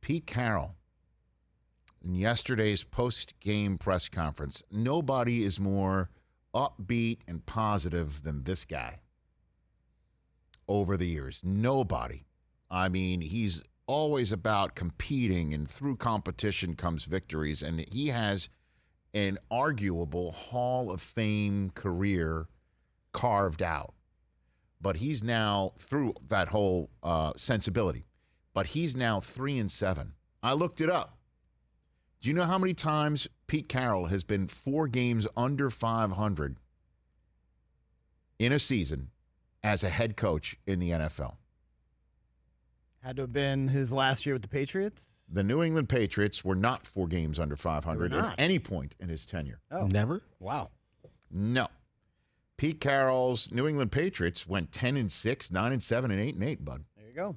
Pete Carroll, in yesterday's post-game press conference, nobody is more upbeat and positive than this guy over the years. Nobody. I mean, he's always about competing, and through competition comes victories, and he has an arguable Hall of Fame career carved out. But he's now, through that whole sensibility, but he's now 3-7. I looked it up. Do you know how many times Pete Carroll has been 4 games under 500 in a season as a head coach in the NFL? Had to have been his last year with the Patriots. The New England Patriots were not 4 games under 500 at any point in his tenure. Oh. Never? Wow. No. Pete Carroll's New England Patriots went 10-6, 9-7, and 8-8, bud. There you go.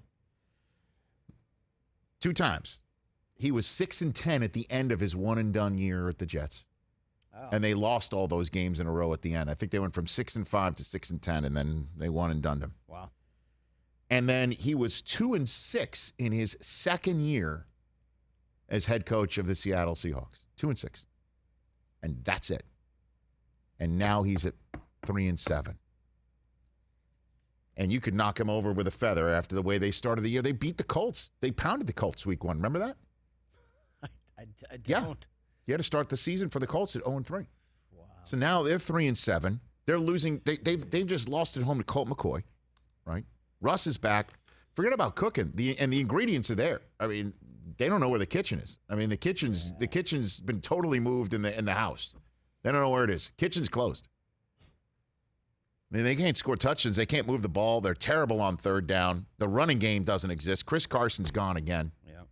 2 times. He was 6-10 at the end of his one-and-done year at the Jets. Oh. And they lost all those games in a row at the end. I think they went from 6-5 to 6-10, and then they won and done him. Wow. And then he was 2-6 in his second year as head coach of the Seattle Seahawks. 2-6. And that's it. And now he's at 3-7. And you could knock him over with a feather after the way they started the year. They beat the Colts. They pounded the Colts week 1. Remember that? I don't. Yeah. You had to start the season for the Colts at 0-3. Wow. So now they're 3-7. They're losing. They've just lost at home to Colt McCoy, right? Russ is back. Forget about cooking. The ingredients are there. I mean, they don't know where the kitchen is. I mean, the kitchen's been totally moved in the house. They don't know where it is. Kitchen's closed. I mean, they can't score touchdowns. They can't move the ball. They're terrible on third down. The running game doesn't exist. Chris Carson's gone again. Yeah.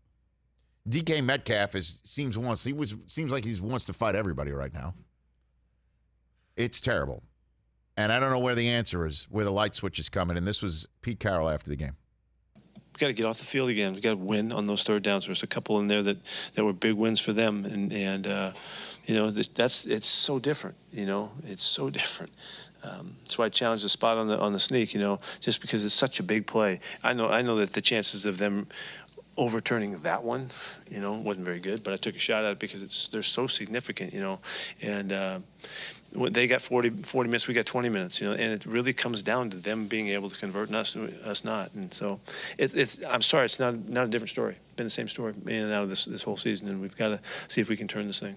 DK Metcalf seems like he wants to fight everybody right now. It's terrible. And I don't know where the answer is, where the light switch is coming. And this was Pete Carroll after the game. We got to get off the field again. We got to win on those third downs. There's a couple in there that were big wins for them, and you know, it's so different. You know, it's so different. That's why I challenged the spot on the sneak. You know, just because it's such a big play. I know that the chances of them overturning that one, you know, wasn't very good. But I took a shot at it because they're so significant. You know, and they got 40 minutes, we got 20 minutes, you know, and it really comes down to them being able to convert and us not. And so I'm sorry, it's not a different story. It's been the same story in and out of this whole season, and we've got to see if we can turn this thing.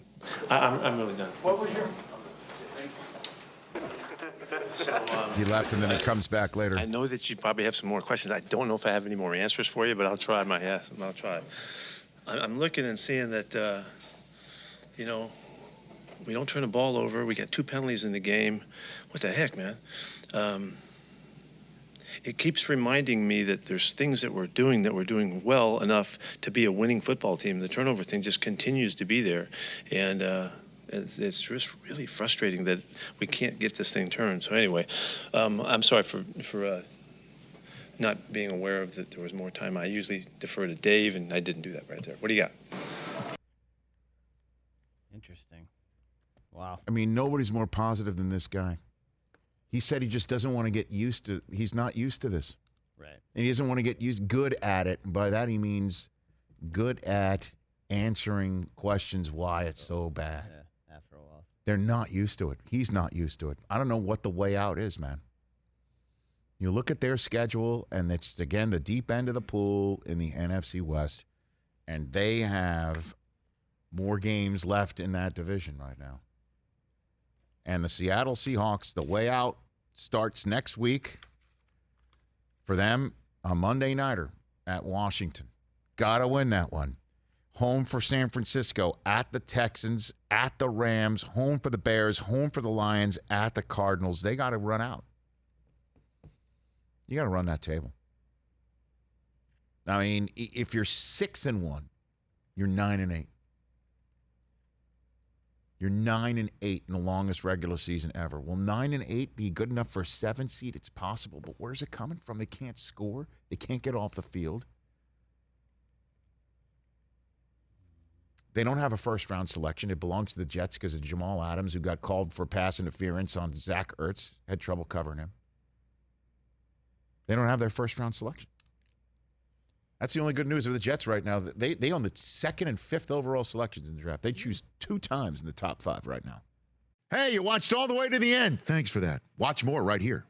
I'm really done. What was your... He left, and then it comes back later. I know that you probably have some more questions. I don't know if I have any more answers for you, but I'll try I'll try. I'm looking and seeing that, you know, we don't turn the ball over. We got 2 penalties in the game. What the heck, man? It keeps reminding me that there's things that we're doing well enough to be a winning football team. The turnover thing just continues to be there. And it's just really frustrating that we can't get this thing turned. So anyway, I'm sorry for not being aware of that there was more time. I usually defer to Dave, and I didn't do that right there. What do you got? Interesting. Wow. I mean, nobody's more positive than this guy. He said he just doesn't want to get used to. He's not used to this. Right. And he doesn't want to get good at it. And by that he means good at answering questions why it's so bad. Yeah, after a while. They're not used to it. He's not used to it. I don't know what the way out is, man. You look at their schedule, and it's, again, the deep end of the pool in the NFC West, and they have more games left in that division right now. And the Seattle Seahawks, the way out starts next week for them, a Monday nighter at Washington. Got to win that one. Home for San Francisco, at the Texans, at the Rams, home for the Bears, home for the Lions, at the Cardinals. They got to run out. You got to run that table. I mean, if you're 6-1, you're 9-8. You're 9-8 in the longest regular season ever. Will 9-8 be good enough for a 7 seed? It's possible, but where's it coming from? They can't score. They can't get off the field. They don't have a first-round selection. It belongs to the Jets because of Jamal Adams, who got called for pass interference on Zach Ertz. Had trouble covering him. They don't have their first-round selection. That's the only good news of the Jets right now. They own the 2nd and 5th overall selections in the draft. They choose 2 times in the top 5 right now. Hey, you watched all the way to the end. Thanks for that. Watch more right here.